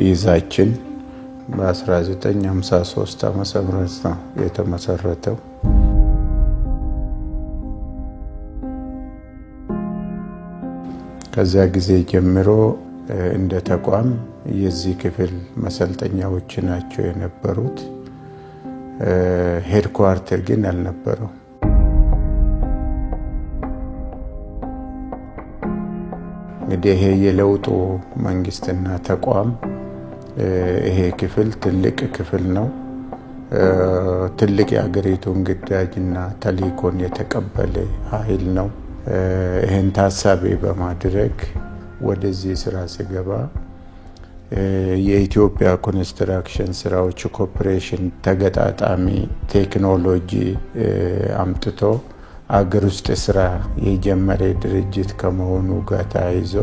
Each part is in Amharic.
ይዛችን በ1953 ዓመተ ምህረት ነው የተመሰረተው። ከዛ ጊዜ ጀምሮ እንደ ተቋም የዚህ ክፍል መሰልጠኛዎች ናቸው የነበሩት። ሄድኳርተር ግን አልነበረው። እንግዲህ ይሄ የለውጡ መንግስትና ተቋም ይሄ ክፍል ትልቅ ክፍል ነው። ትልቅ የአገሪቱን ግዳጅና ተልዕኮን የተቀበለ ኃይል ነው። ይሄን ታሳቢ በማድረግ ወደዚህ ስራ ሲገባ የኢትዮጵያ ኮንስትራክሽን ስራዎች ኮርፖሬሽን ተገጣጣሚ ቴክኖሎጂ አምጥቶ አገር ውስጥ ስራ የጀመረ ድርጅት ከመሆኑ ጋር ተያይዞ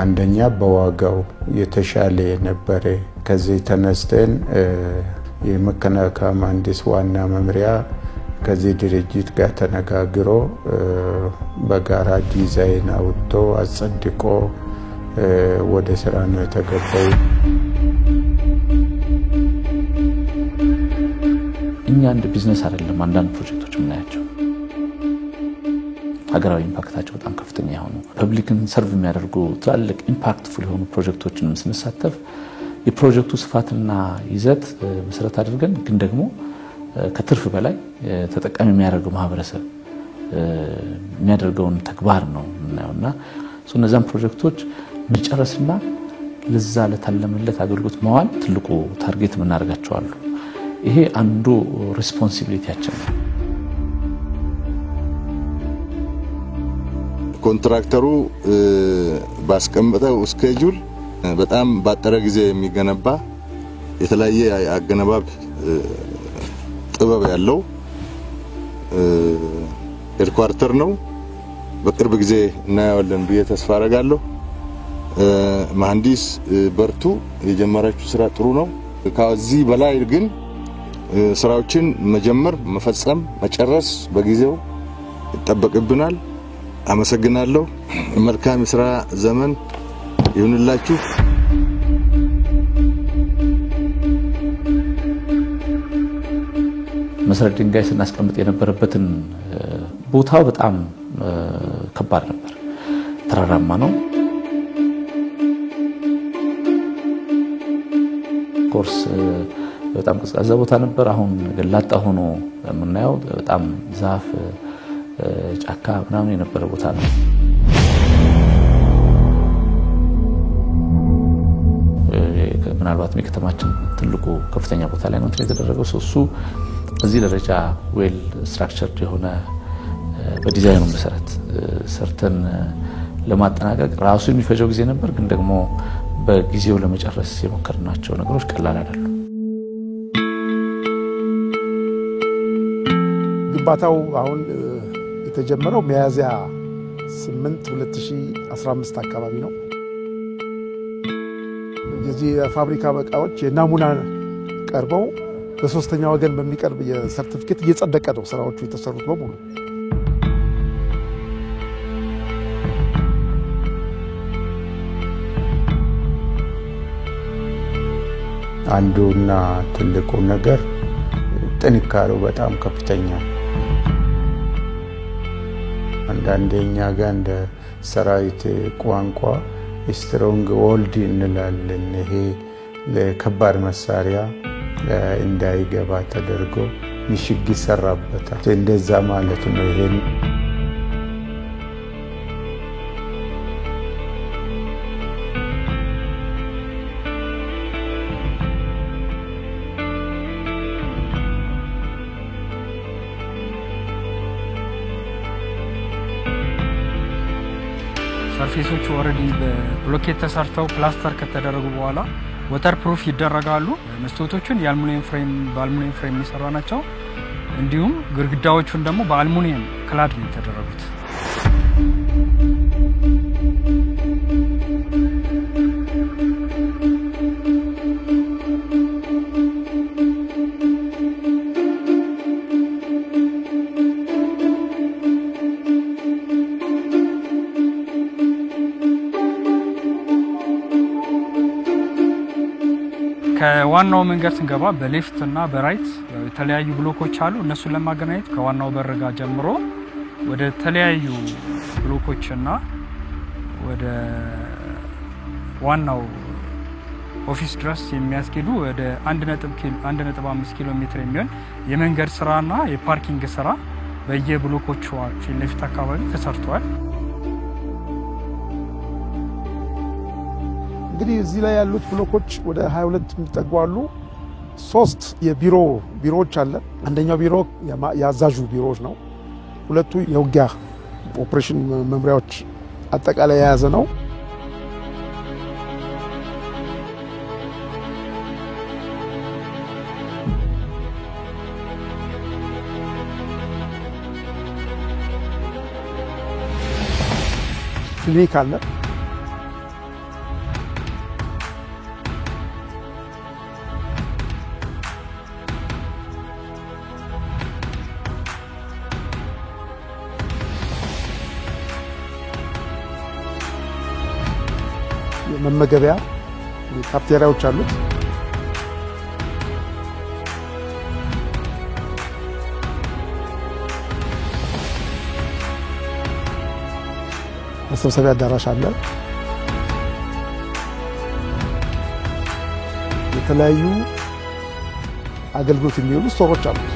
አንደኛ በዋጋው የተሻለ ነበር። ከዚህ ተነስተን የመከላከያ መሐንዲስ ዋና መምሪያ ከዚህ ድርጅት ጋር ተነጋግሮ በጋራ ዲዛይን አውጥቶ አጸድቆ ወደ ስራ ነው የተገባው። እኛ እንደ ቢዝነስ አይደለም አንዳንድ ፕሮጀክቶች ምናያቸው ሀገራዊ ኢምፓክታቸው በጣም ከፍተኛ የሆኑ ፐብሊክን ሰርቭ የሚያደርጉ ትላልቅ ኢምፓክትፉል የሆኑ ፕሮጀክቶችን ስንሳተፍ የፕሮጀክቱ ስፋትና ይዘት መሰረት አድርገን ግን ደግሞ ከትርፍ በላይ ተጠቃሚ የሚያደርገው ማህበረሰብ የሚያደርገውን ተግባር ነው እናውና እነዛን ፕሮጀክቶች መጨረስና ለዛ ለታለመለት አገልግሎት ማዋል ትልቁ ታርጌት ምናደርጋቸው አሉ። ይሄ አንዱ ሪስፖንሲቢሊቲያችን ነው። ኮንትራክተሩ ባስቀመጠው ስኬጁል በጣም ባጠረ ጊዜ የሚገነባ የተለያየ አገነባብ ጥበብ ያለው ሄድኳርተር ነው። በቅርብ ጊዜ እናያለን ብዬ ተስፋ አደርጋለሁ። መሐንዲስ በርቱ፣ የጀመራችሁ ስራ ጥሩ ነው። ከዚህ በላይ ግን ስራዎችን መጀመር፣ መፈጸም፣ መጨረስ በጊዜው ይጠበቅብናል። አመሰግናለሁ። መልካም የሥራ ዘመን ይሁንላችሁ። መሰረት ድንጋይ ስናስቀምጥ የነበረበትን ቦታው በጣም ከባድ ነበር። ተራራማ ነው። ኮርስ በጣም ቀዝቃዛ ቦታ ነበር። አሁን ገላጣ ሆኖ የምናየው በጣም ዛፍ ጫካ ምናምን የነበረ ቦታ ነው። ምናልባት የከተማችን ትልቁ ከፍተኛ ቦታ ላይ ነው የተደረገው። እሱ በዚህ ደረጃ ዌል ስትራክቸርድ የሆነ በዲዛይኑ መሰረት ሰርተን ለማጠናቀቅ ራሱ የሚፈጀው ጊዜ ነበር። ግን ደግሞ በጊዜው ለመጨረስ የሞከርናቸው ነገሮች ቀላል አይደሉም። ግንባታው አሁን የተጀመረው ሚያዝያ 8 2015 አካባቢ ነው። የዚህ ፋብሪካ እቃዎች የናሙና ቀርበው በሶስተኛ ወገን በሚቀርብ የሰርቲፊኬት እየጸደቀ ነው ስራዎቹ የተሰሩት በሙሉ። አንዱና ትልቁ ነገር ጥንካሬው በጣም ከፍተኛ። አንዳንደኛ ጋር እንደ ሰራዊት ቋንቋ ስትሮንግ ሆልድ እንላለን። ይሄ ለከባድ መሳሪያ እንዳይገባ ተደርጎ ምሽግ ይሰራበታል። እንደዛ ማለት ነው። ይሄን ሰርፌሶቹ ኦሬዲ በብሎኬት ተሰርተው ፕላስተር ከተደረጉ በኋላ ወተር ፕሩፍ ይደረጋሉ። መስታወቶቹን በአልሙኒየም ፍሬም የሚሰራ ናቸው። እንዲሁም ግድግዳዎቹን ደግሞ በአልሙኒየም ክላድ ነው የተደረጉት። ከዋናው መንገድ ስንገባ በሌፍት እና በራይት የተለያዩ ብሎኮች አሉ። እነሱን ለማገናኘት ከዋናው በር ጋር ጀምሮ ወደ ተለያዩ ብሎኮችና ወደ ዋናው ኦፊስ ድረስ የሚያስኬዱ ወደ 1.5 ኪሎ ሜትር የሚሆን የመንገድ ስራና የፓርኪንግ ስራ በየብሎኮቹ ፊት ለፊት አካባቢ ተሰርቷል። እንግዲህ እዚህ ላይ ያሉት ብሎኮች ወደ 22 የሚጠጉ አሉ። 3 የቢሮዎች አለ። አንደኛው ቢሮ የአዛዡ ቢሮዎች ነው። ሁለቱ የውጊያ ኦፕሬሽን መምሪያዎች አጠቃላይ የያዘ ነው። ክሊኒክ አለ። የመመገቢያ ካፍቴሪያዎች አሉት። መሰብሰቢያ አዳራሽ አለ። የተለያዩ አገልግሎት የሚውሉ ስቶሮች አሉት።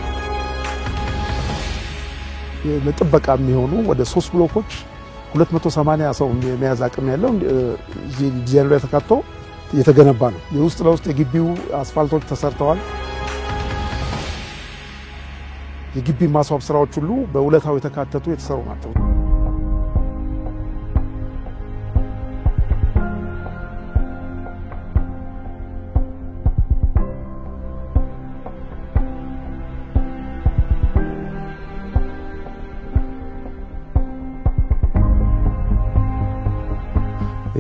ለጥበቃ የሚሆኑ ወደ 3 ብሎኮች 280 ሰው የሚያዝ አቅም ያለው ዲዛይኑ ላይ ተካቶ እየተገነባ ነው። የውስጥ ለውስጥ የግቢው አስፋልቶች ተሰርተዋል። የግቢ ማስዋብ ስራዎች ሁሉ በውለታው የተካተቱ የተሰሩ ናቸው።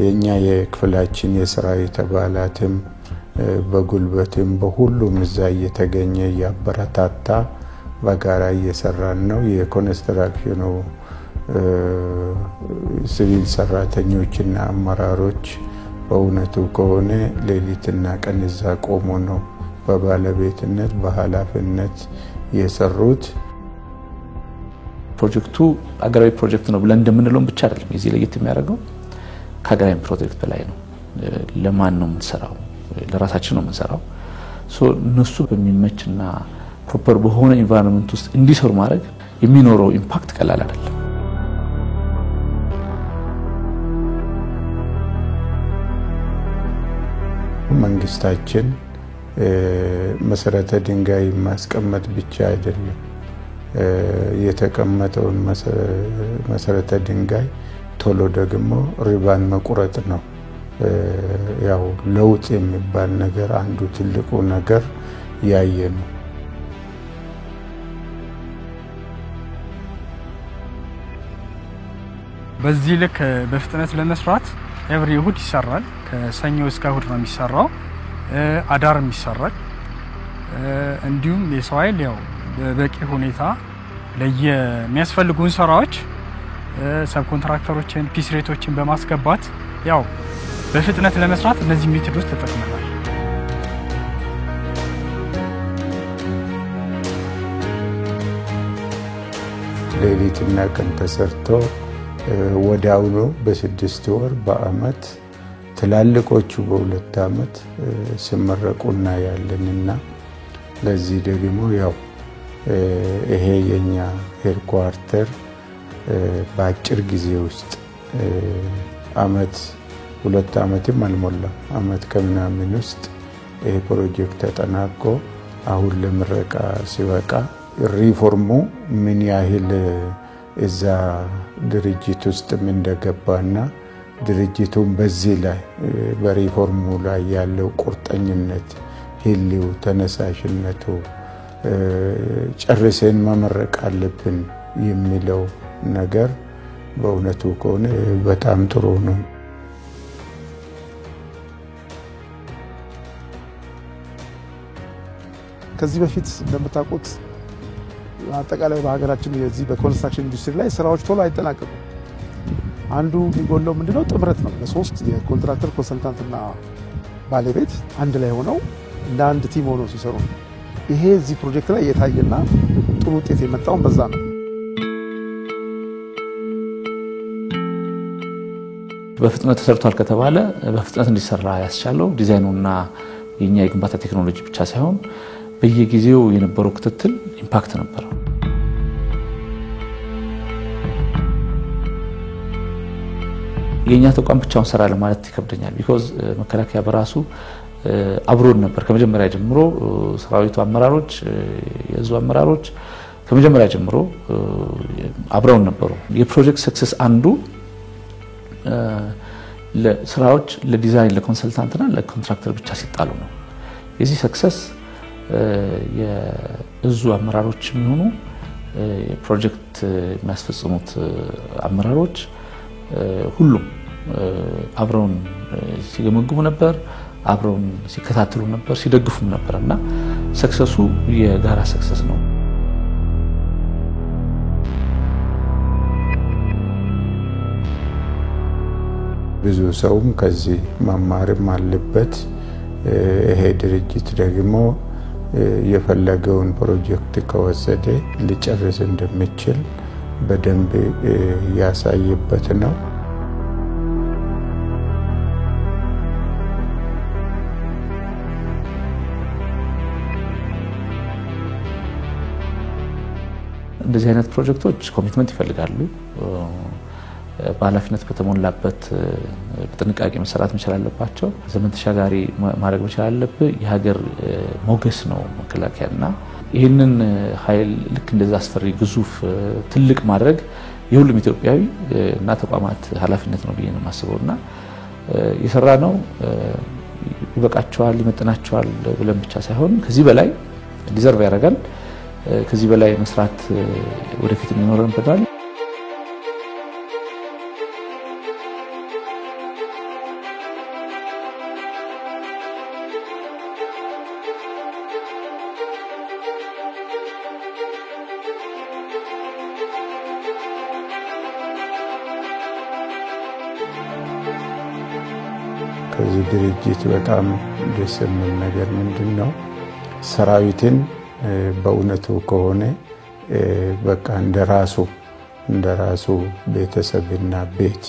የኛ የክፍላችን የሰራዊት አባላትም በጉልበትም በሁሉም እዛ እየተገኘ ያበረታታ በጋራ እየሰራን ነው። የኮንስትራክሽኑ ሲቪል ሰራተኞችና አመራሮች በእውነቱ ከሆነ ሌሊትና ቀን እዛ ቆሞ ነው በባለቤትነት በኃላፊነት የሰሩት። ፕሮጀክቱ አገራዊ ፕሮጀክት ነው ብለን እንደምንለው ብቻ አይደለም። እዚህ ለየት የሚያደርገው ከሀገራዊ ፕሮጀክት በላይ ነው። ለማን ነው የምንሰራው? ለራሳችን ነው የምንሰራው። እነሱ በሚመችና ፕሮፐር በሆነ ኢንቫይሮንመንት ውስጥ እንዲሰሩ ማድረግ የሚኖረው ኢምፓክት ቀላል አይደለም። መንግስታችን መሰረተ ድንጋይ ማስቀመጥ ብቻ አይደለም፣ የተቀመጠውን መሰረተ ድንጋይ ቶሎ ደግሞ ሪባን መቁረጥ ነው። ያው ለውጥ የሚባል ነገር አንዱ ትልቁ ነገር ያየ ነው። በዚህ ልክ በፍጥነት ለመስራት ኤቭሪ እሁድ ይሰራል። ከሰኞ እስከ እሁድ ነው የሚሰራው። አዳርም ይሰራል። እንዲሁም የሰው ኃይል ያው በበቂ ሁኔታ ለየሚያስፈልጉን ስራዎች ሰብ ኮንትራክተሮችን ፒስሬቶችን በማስገባት ያው በፍጥነት ለመስራት እነዚህ ሜቶዶች ተጠቅመናል። ሌሊትና ቀን ተሰርቶ ወዲያውኑ በ6 ወር በአመት ትላልቆቹ በ2 አመት ሲመረቁና ያለንና ለዚህ ደግሞ ያው ይሄ የኛ ሄድኳርተር በአጭር ጊዜ ውስጥ አመት 2 አመትም አልሞላም አመት ከምናምን ውስጥ ይሄ ፕሮጀክት ተጠናቆ አሁን ለምረቃ ሲበቃ ሪፎርሙ ምን ያህል እዛ ድርጅት ውስጥ ምን እንደገባና ድርጅቱን በዚህ ላይ በሪፎርሙ ላይ ያለው ቁርጠኝነት ህሊው ተነሳሽነቱ ጨርሰን መመረቅ አለብን የሚለው ነገር በእውነቱ ከሆነ በጣም ጥሩ ነው። ከዚህ በፊት እንደምታውቁት አጠቃላይ በሀገራችን የዚህ በኮንስትራክሽን ኢንዱስትሪ ላይ ስራዎች ቶሎ አይጠናቀቁም። አንዱ የሚጎለው ምንድነው? ጥምረት ነው። ለሶስት የኮንትራክተር ኮንሰልታንትና ባለቤት አንድ ላይ ሆነው እንደ አንድ ቲም ሆኖ ሲሰሩ ይሄ እዚህ ፕሮጀክት ላይ የታየና ጥሩ ውጤት የመጣው በዛ ነው። በፍጥነት ተሰርቷል ከተባለ በፍጥነት እንዲሰራ ያስቻለው ዲዛይኑና የኛ የግንባታ ቴክኖሎጂ ብቻ ሳይሆን በየጊዜው የነበረው ክትትል ኢምፓክት ነበር። የኛ ተቋም ብቻውን ሰራ ለማለት ይከብደኛል። ቢኮዝ መከላከያ በራሱ አብሮን ነበር ከመጀመሪያ ጀምሮ። ሰራዊቱ አመራሮች፣ የዙ አመራሮች ከመጀመሪያ ጀምሮ አብረውን ነበሩ። የፕሮጀክት ሰክሰስ አንዱ ለስራዎች ለዲዛይን ለኮንሰልታንትና ለኮንትራክተር ብቻ ሲጣሉ ነው። የዚህ ሰክሰስ የእዙ አመራሮች የሚሆኑ ፕሮጀክት የሚያስፈጽሙት አመራሮች ሁሉም አብረውን ሲገመግሙ ነበር፣ አብረውን ሲከታተሉ ነበር፣ ሲደግፉም ነበርና ሰክሰሱ የጋራ ሰክሰስ ነው። ብዙ ሰውም ከዚህ መማርም አለበት። ይሄ ድርጅት ደግሞ የፈለገውን ፕሮጀክት ከወሰደ ሊጨርስ እንደሚችል በደንብ ያሳየበት ነው። እንደዚህ አይነት ፕሮጀክቶች ኮሚትመንት ይፈልጋሉ። በኃላፊነት በተሞላበት በጥንቃቄ መሰራት መቻል አለባቸው። ዘመን ተሻጋሪ ማድረግ መቻል አለበት። የሀገር ሞገስ ነው መከላከያና ይህንን ኃይል ልክ እንደዛ አስፈሪ ግዙፍ ትልቅ ማድረግ የሁሉም ኢትዮጵያዊ እና ተቋማት ኃላፊነት ነው ብዬ ነው የማስበውና የሰራ ነው ይበቃቸዋል ይመጥናቸዋል ብለን ብቻ ሳይሆን ከዚህ በላይ ዲዘርቭ ያደርጋል። ከዚህ በላይ መስራት ወደፊት የሚኖረን በዳል ከዚህ ድርጅት በጣም ደስ የሚል ነገር ምንድነው? ሰራዊትን በእውነቱ ከሆነ በቃ እንደራሱ ቤተሰብና ቤት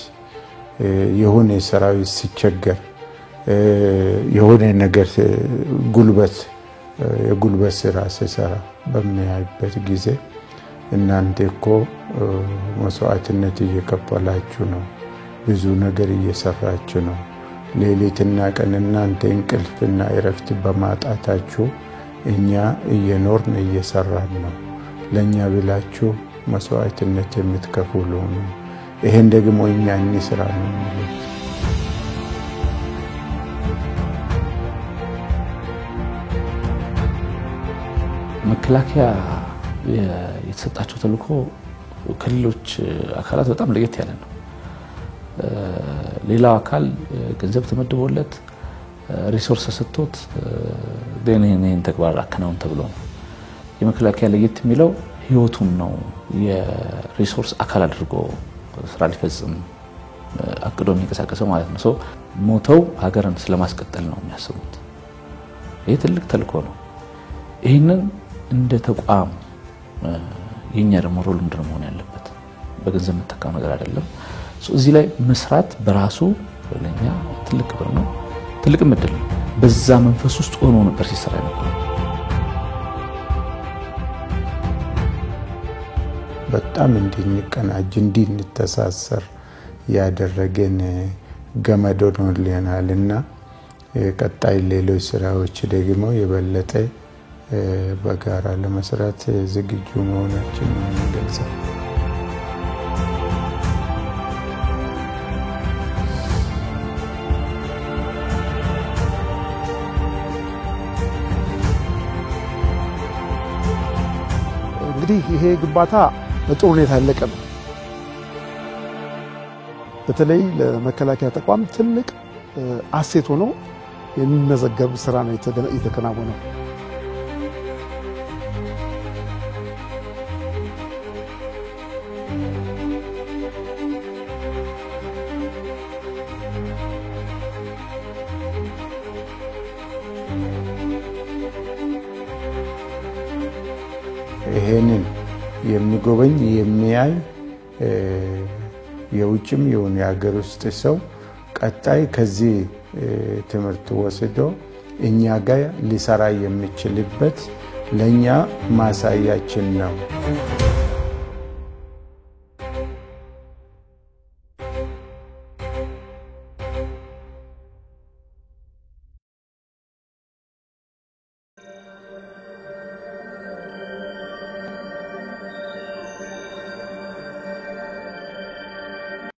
የሆነ ሰራዊት ሲቸገር የሆነ ነገር የጉልበት ስራ ሲሰራ በሚያይበት ጊዜ እናንተ እኮ መስዋዕትነት እየከፈላችሁ ነው፣ ብዙ ነገር እየሰራችሁ ነው፣ ሌሊትና ቀን እናንተ እንቅልፍና እረፍት በማጣታችሁ እኛ እየኖርን እየሰራን ነው፣ ለኛ ብላችሁ መስዋዕትነት የምትከፍሉ ነው፣ ይሄን ደግሞ እኛ እንስራ ነው የሚሉት። መከላከያ የተሰጣቸው ተልእኮ ከሌሎች አካላት በጣም ለየት ያለ ነው። ሌላው አካል ገንዘብ ተመድቦለት ሪሶርስ ሰጥቶት ደህነን ተግባር አከናውን ተብሎ ነው። የመከላከያ ለየት የሚለው ህይወቱን ነው የሪሶርስ አካል አድርጎ ስራ ሊፈጽም አቅዶ የሚንቀሳቀሰው ማለት ነው። ሞተው ሀገርን ስለማስቀጠል ነው የሚያስቡት። ይሄ ትልቅ ተልእኮ ነው። ይሄንን እንደ ተቋም የኛ ደግሞ ሮል ምንድነው መሆን ያለበት? በገንዘብ መተካው ነገር አይደለም። እዚህ ላይ መስራት በራሱ ለኛ ትልቅ ክብር ነው፣ ትልቅ ምድል ነው። በዛ መንፈስ ውስጥ ሆኖ ነበር ሲሰራ ነበር። በጣም እንድንቀናጅ እንድንተሳሰር ያደረገን ገመድ ሆኖልናልና ቀጣይ ሌሎች ስራዎች ደግሞ የበለጠ በጋራ ለመስራት ዝግጁ መሆናችንን እንገልጻለን። እንግዲህ ይሄ ግንባታ በጥሩ ሁኔታ ያለቀ ነው። በተለይ ለመከላከያ ተቋም ትልቅ አሴት ሆኖ የሚመዘገብ ስራ ነው የተከናወነው። የሚጎበኝ የሚያይ የውጭም ይሁን የሀገር ውስጥ ሰው ቀጣይ ከዚህ ትምህርት ወስዶ እኛ ጋር ሊሰራ የሚችልበት ለኛ ማሳያችን ነው።